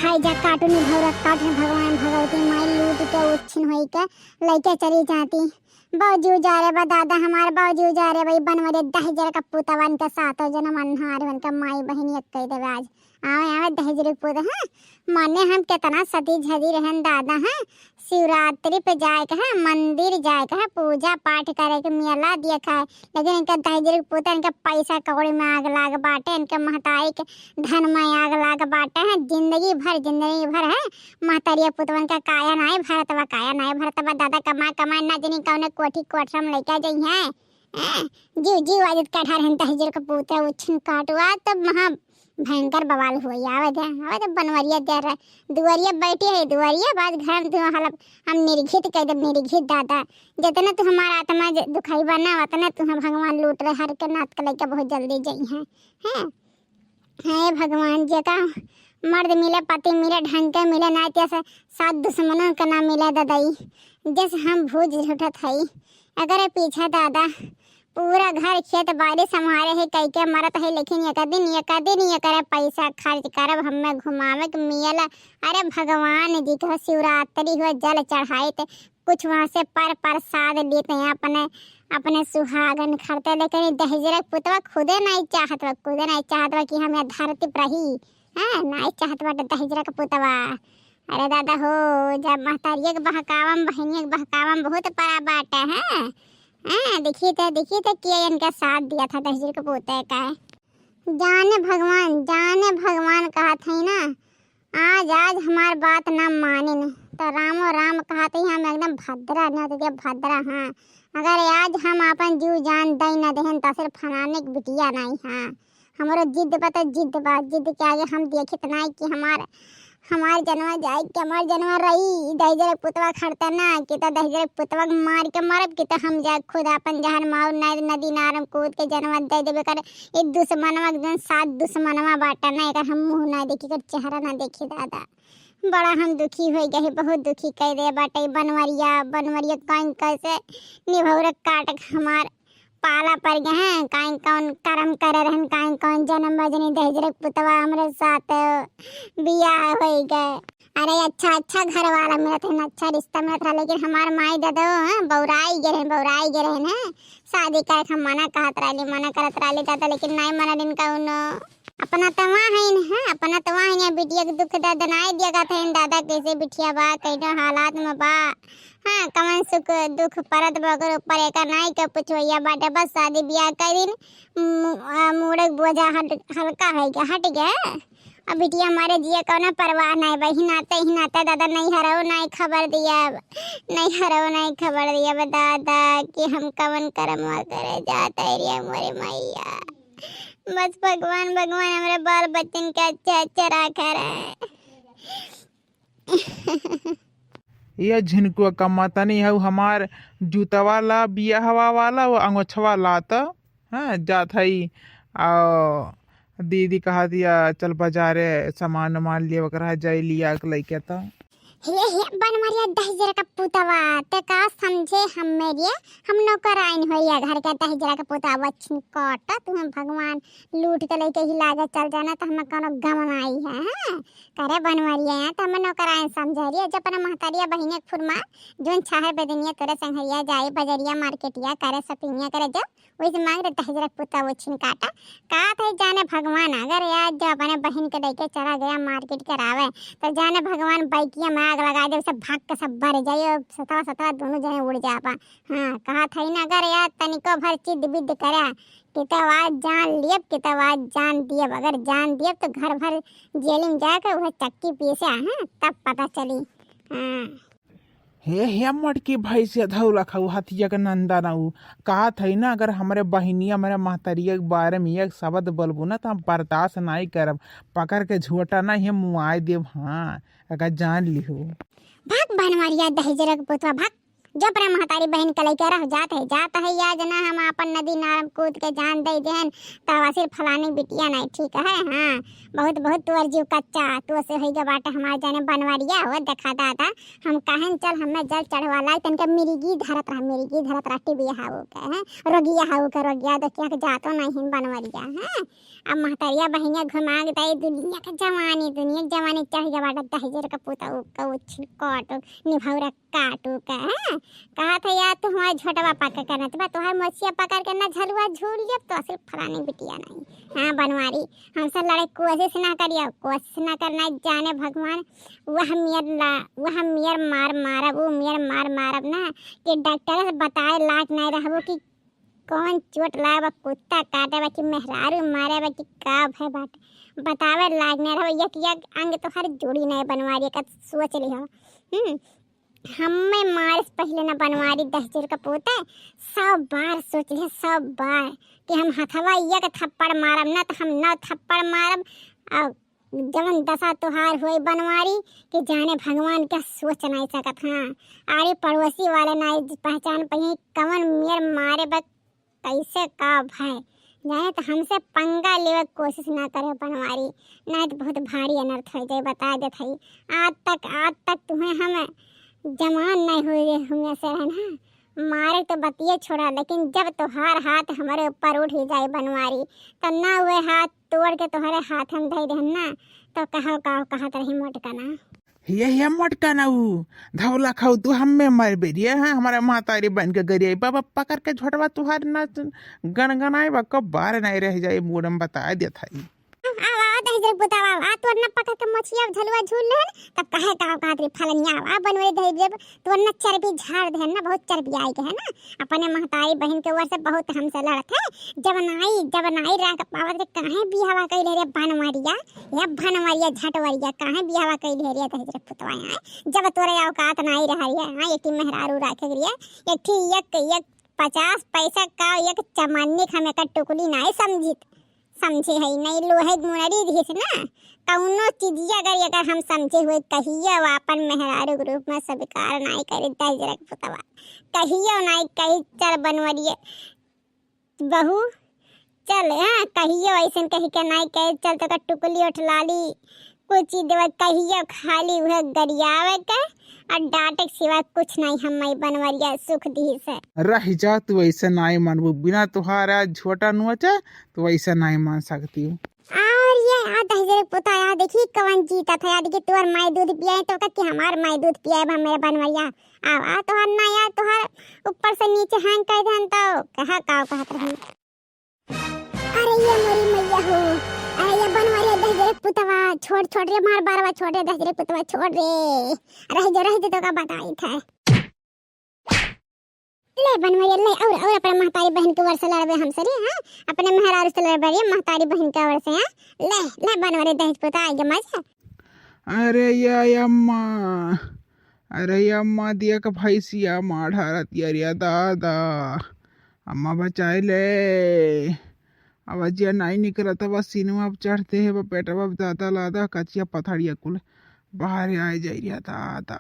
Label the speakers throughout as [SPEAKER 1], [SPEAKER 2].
[SPEAKER 1] खाई जा काटून भौरत काट भगवान भगवती माई लूट के उच्छिन होई के लइके चली जाती। बाजू जा रे बा दादा हमार बाजू जा रे भाई बनवरे 10,000 का पुतवन के साथ जन मनहार बन का माई बहनी एक कह देवे आज आवे आवे 10,000 पुत है माने हम कितना सती झदी रहन दादा है शिवरात्रि पे जाए के है मंदिर जाए के है पूजा पाठ करे के मेला देखा है लेकिन इनका 10,000 पुत इनका पैसा कौड़ी में आग लाग बाटे इनके महतारी के धन में आग लाग बाटे है जिंदगी भर है महतारिया पुतवन का काया नाय भरतवा काया नाय भरतवा दादा कमा कमा ना जनी कौन कोठी कोठरम लेके जई है जीव जीव आज काठा रहन 10,000 का पुत उछन काटवा तब महा भयंकर बवाल हुई आवे बनवरिया दे रहा दुआरिया बैठी है दुआरिया बाद घर में हलप हम निर्घित कह दे निर्घित दादा जितना तू हमारा आत्मा दुखाई बना उतना तू भगवान लूट रहे हर के नाथ के लेके बहुत जल्दी जई है हे भगवान जी का मर्द मिले पति मिले ढंग के मिले ना जैसे सात दुश्मनों का ना मिले दादाई जैसे हम भूज उठत हई अगर पीछे दादा पूरा घर खेत बाड़ी संभारे है कई के मरत है लेकिन एक दिन ये करे पैसा खर्च करब हमें घुमावे के मिल अरे भगवान जी का शिवरात्रि हो जल चढ़ाई ते कुछ वहाँ से पर प्रसाद लेते हैं अपने सुहागन खरते लेकिन 10,000 पुतवा खुदे नहीं चाहत कि हमें धरती पर रही है नहीं चाहत बट 10,000 का पुतवा अरे दादा हो जब महतारिया के बहकावम बहनिया के बहकावम बहुत बड़ा बात है देखिए तो किया इनका साथ दिया था 10,000 का पोते का जाने भगवान कहा था ना आज हमार बात ना माने न तो रामो राम कहा था हम एकदम भद्रा न तो भद्रा हाँ अगर आज हम अपन जीव जान दई न देहन तो सिर्फ फनाने की बिटिया नहीं हाँ हमारो जिद के आगे हम देखित नहीं कि हमार जनवा जाए कि हमार जनवा रही 10,000 पुतवा खड़ता ना कि तो 10,000 पुतवा मार के मरब कि तो हम जा खुद अपन जहर मार नदी नारम कूद के जनवा दे देबे कर एक दुश्मनवा जन सात दुश्मनवा बाटा ना एक हम मुंह ना देखी कर चेहरा ना देखी दादा बड़ा हम दुखी हो गए बहुत दुखी कह दे बाटे बनवरिया कहीं कैसे निभौर काट हमार पाला पर गए हैं कहीं कौन कर्म करे रहन कहीं कौन जन्म बजनी 10,000 पुतवा हमारे साथ बियाह हो गए अरे अच्छा घर वाला मेरा था अच्छा रिश्ता मेरा था लेकिन हमार माई दादा बौराई गे रहे ना शादी कर हम मना करत रही दादा लेकिन नहीं मना दिन का अपना तवा है बिटिया के दुख दर्द नहीं दिया था दादा कैसे बिटिया बा कैसे हालात में बा हाँ कमन सुख दुख परत बगर ऊपर एक नहीं के पुछवैया बाटे बस शादी ब्याह कर दिन मुड़क बोझा हल्का है क्या हट गया अब बिटिया हमारे जिया कौन परवाह नहीं वही नाते दादा नहीं हरो खबर दिया दादा कि हम कवन कर्म करे जाता एरिया मोरे मैया बस भगवान हमारे बाल बच्चन के अच्छा रखा रहे
[SPEAKER 2] ये झिनको कमाता नहीं है हमार जूता वाला बियाहवा वाला वो अंगोछवा लाता हाँ जात है दीदी कहा दिया चल बाजारे सामान वामान लिए वगैरह जाई लिया लेके था
[SPEAKER 1] हे बनवरिया 10,000 का पुतवा ते का समझे हम मेरिए हम नौकर आइन होइया घर का 10,000 का पुतवा छिनकट तुम भगवान लूट के लेके ही लागे चल जाना तो हम कोनो गम आई है करे बनवरिया तो हम नौकर आइन समझरिए जब अपना महतारिया बहिने खुरमा जोन छाहे बेदनिया तोरे संघरिया जाए बजरिया मार्केटिया करे शॉपिंगिया करे जब वैसे मांग रहे 10,000 पुतवा छिनकाटा का थे जाने भगवान अगर यार जो अपने बहन के लेके चला गया मार्केट करावे तो जाने भगवान बाइकिया में आग लगा दे सब भाग के सब भर जाइए सतवा दोनों जने उड़ जा पा हाँ कहा था ना अगर यार तनिको भर चिद बिद करे कितवाज जान दियब अगर जान दियब तो घर भर जेल में जाकर वह चक्की पीसे हाँ तब पता चली हाँ
[SPEAKER 2] हे मटकी भाई से धौला खाऊ हथिया के नंदा ना कहा था ना अगर हमारे बहनिया हमारे महतरिया के बारे में एक शब्द बोलबू ना तो हम बर्दाश्त नहीं करब पकड़ के झूठा ना ही मुआई देव हाँ अगर जान लिहो
[SPEAKER 1] भाग बनवरिया 10,000 का पुतवा भाग जो अपने महतारी बहन के लेके रह जात है या जना हम अपन नदी नार कूद के जान दे देन तवासिर फलाने बिटिया नहीं ठीक है। हाँ बहुत बहुत तुअर जीव कच्चा तू से होई बाटे हमार जाने बनवारिया हो देखा दादा हम कहन चल हमें जल चढ़वाला तनके मिर्गी धरत रहा टिबिया हाउ के हैं रोगिया तो क्या जातो नहीं बनवारिया हैं। अब महतारिया बहनिया घुमा दे दुनिया के जवानी चढ़ जा बाटा दहजर का पुता का उछिन काट निभौरा काटू का है कहा था यार तू हमारे झोटवा पका करना तो तुम्हारे मछिया पकड़ के ना झलुआ झूल जब तो सिर्फ फलाने बिटिया नहीं। हाँ बनवारी हमसे लड़े कोशिश ना करना जाने भगवान वह मियर मार मारब ना कि डॉक्टर से बताए लाज नहीं रहबो कि कौन चोट लाए कुत्ता काटे बा कि मेहरारू मारे बा कि का भय बाटे बतावे लाज नहीं रहो यक अंग तो हर जोड़ी नहीं बनवारी का सोच लिहो। हमें मार से पहले न बनवारी दहजर का पोता 100 बार सोच लिया 100 बार कि हम हथवा एक थप्पड़ मारब ना तो हम 9 थप्पड़ मारब और जवन दशा तुहार हुई बनवारी कि जाने भगवान क्या सोच नहीं सकत। हाँ आरे पड़ोसी वाले नहीं पहचान पाई कवन मेर मारे बा कैसे का भय जाने तो हमसे पंगा लेवे कोशिश ना करे बनवारी नहीं तो बहुत भारी अनर्थ हो जाए बता देत हई। आज तक तुम्हें हम जमान नहीं हुए हमें से रहना मारे तो बतिये छोड़ा लेकिन जब तुहार हाथ हमारे ऊपर उठ ही जाए बनवारी तो ना हुए हाथ तोड़ के तुम्हारे हाथ हम दे देना तो कहत रही मोटकना
[SPEAKER 2] ये मटका ना ऊ धवला खाऊ तू हमें मर बेरिया। हाँ हमारे मातारी बन के गरिया बाबा पकड़ के झोटवा तुहार ना गनगनाए बा कब बार नहीं रह जाए मूडम बता दिया था
[SPEAKER 1] दहजर पुतावा आ तोर न पकड़ के मछिया झलुआ झूल ले तब कहे का कातरी फलनिया आ बनवे दे जब तोर न चर्बी झाड़ दे ना बहुत चर्बी आई के है ना अपने महतारी बहन के वर से बहुत हमसे लड़त है जब नाई राख पावत काहे बियावा कइले रे बनवारिया झटवरिया काहे बियावा कइले रे दहजर पुतवा जब तोरे औकात नाई रहरिया। हां एक मेहरारू राखे रिया एक 50 पैसा का एक चमन्नी हमें का टुकड़ी नहीं समझे है नहीं लोहे मुनरी दिस ना कौनो चीजिया अगर हम समझे हुए कहियो अपन मेहरारू ग्रुप में स्वीकार नहीं करे दहजर पुतवा कहियो नहीं कही चल बनवरिए बहू चल। हाँ कहियो ऐसे कही के नहीं कहे चल तो टुकली उठलाली कुछ चीज देव कहियो खाली वह गरियावे के और डांटे के सिवा कुछ नहीं हम बनवरिया सुख दी से
[SPEAKER 2] रह जा तू ऐसे नहीं मानबू बिना तुहारा झोटा नुचा तो ऐसे नहीं मान सकती हूँ।
[SPEAKER 1] और ये दहजर पुता यार देखी कवन जीता था यार देखी तोर माई दूध पियाए तो कि हमार माई दूध पियाए बा मेरे बनवरिया आ तोहर ना यार तोहर ऊपर से नीचे हैंग कर देन तो कहत रही अरे ये मोरी मैया हो अरे ये बनवरिया दहजर पुतवा छोड़ रे मार बारवा छोड़ रे दहजर पुतवा छोड़ रे रह जा तो का बताई था ले बनवरिया ले और अपने महतारी बहन के वर से लड़बे हमसे रे। हाँ अपने मेहरारू से लड़बे रे महतारी बहन के वर से। हाँ ले बनवरिया दहेज पुता आगे मजा
[SPEAKER 2] अरे अम्मा दिया का भैंसिया मार ढारतिया रे दादा अम्मा बचाए ले अब अजिया नहीं निकला था बस सिनेमा अब चढ़ते है वो पेटा अब दादा लादा कचिया पथड़िया कुल बाहर आए जाई रिया दादा।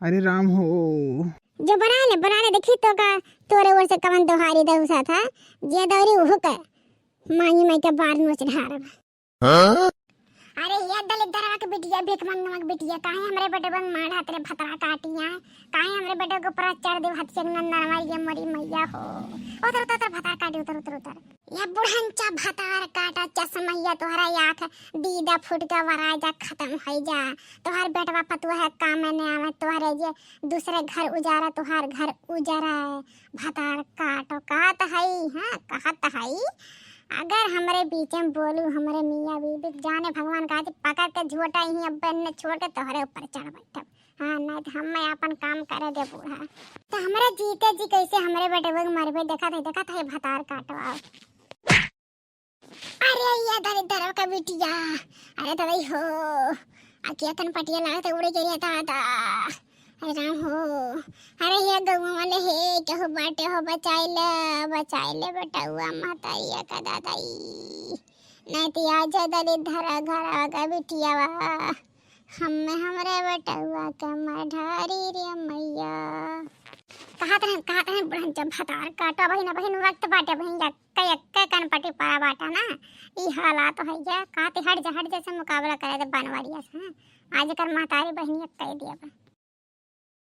[SPEAKER 2] अरे राम हो
[SPEAKER 1] जो बना ले देखी तो का तोरे वर से कवन दोहारी दउसा था जे दौरी हो कर माई के बार नोच ढारब। अरे ये दलित दरवा के बिटिया भीख मंगवा के बिटिया काहे हमरे बेटे बंग मार हाथ रे भतरा काटिया काहे हमरे बेटे को ऊपर चढ़ दे हाथ से नंदनवा ये मोरी मैया हो उतर भतार काटी उतर ये बुढ़ंचा भतार काटा चश्मैया तोहरा आँख दीदा फुट के वरा जा खत्म हो जा तोहर बेटवा पतुआ है काम में नहीं आवे तोहरे जे दूसरे घर उजारा तोहर घर उजारा है भतार काटो कहत हई। हाँ कहत हई अगर हमारे बीच में बोलू हमारे मियाँ बीबी जाने भगवान का पकड़ के झोटा ही अब ने छोड़ के तोहरे ऊपर चढ़ बैठब। हाँ नहीं तो हम अपन काम करे दे बूढ़ा तो हमारे जीते जी कैसे हमारे बेटे वो मरबे देखा था भतार काटवा। अरे ये दरिद्र का बिटिया अरे दवाई हो आकिया तन पटिया लागत उड़े के दादा अरे राम हो अरे ये गऊ वाले हे क्या बाटे हो बचाई ले बेटा हुआ माताइया का दादाई नहीं तो आज दलित धरा घर आगा बिटिया हमें हमरे बटुआ के मढ़ारी रे मैया। कहा तहन बुढ़न जब भतार काटा बहिन वक्त बाटे बहिन यक्का कनपटी पारा बाटा ना ई हालात है क्या कहते हट जा से मुकाबला करे दे बनवारिया से आज कर महतारी बहिन यक्का दिया बा।